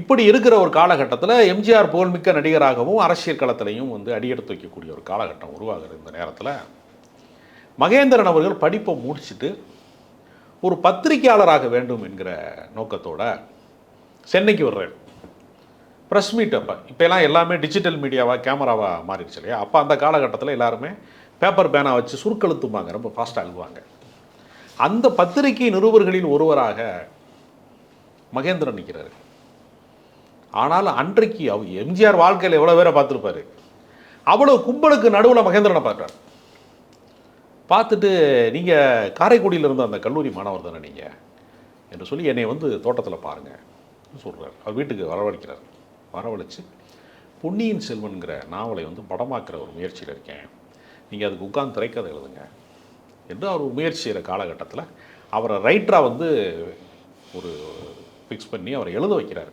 இப்படி இருக்கிற ஒரு காலகட்டத்தில் எம்ஜிஆர் புகழ்மிக்க நடிகராகவும் அரசியல் களத்திலையும் வந்து அடியெடுத்து வைக்கக்கூடிய ஒரு காலகட்டம் உருவாகிற இந்த நேரத்தில் மகேந்திரன் அவர்கள் படிப்பை முடிச்சுட்டு ஒரு பத்திரிகையாளராக வேண்டும் என்கிற நோக்கத்தோட சென்னைக்கு வர்றாரு. ப்ரெஸ் மீட் அப்போ இப்போலாம் எல்லாமே டிஜிட்டல் மீடியாவாக கேமராவாக மாறிடுச்சு இல்லையா? அப்போ அந்த காலகட்டத்தில் எல்லாருமே பேப்பர் பேனா வச்சு சுருக்கெழுத்துமாங்க, ரொம்ப ஃபாஸ்ட்டாக எழுதுவாங்க. அந்த பத்திரிகை நிருபர்களில் ஒருவராக மகேந்திரன் நிற்கிறாரு. ஆனால் அன்றைக்கு எம்ஜிஆர் வாழ்க்கையில் எவ்வளோ பேரை பார்த்துருப்பாரு, அவ்வளோ கும்பலுக்கு நடுவில் மகேந்திரனை பார்த்தார். பார்த்துட்டு நீங்கள் காரைக்குடியில் இருந்த அந்த கல்லூரி மாணவர் தானே நீங்கள் என்று சொல்லி என்னை வந்து தோட்டத்தில் பாருங்கள் சொல்கிறார். அவர் வீட்டுக்கு வரவழைக்கிறார். வரவழைச்சு பொன்னியின் செல்வன்கிற நாவலை வந்து படமாக்குற ஒரு முயற்சியில் இருக்கேன், நீங்கள் அதுக்கு உட்கார்ந்து திரைக்கதை எழுதுங்க என்று அவர் முயற்சி செய்கிற காலகட்டத்தில் அவரை ரைட்டராக வந்து ஒரு ஃபிக்ஸ் பண்ணி அவரை எழுத வைக்கிறார்.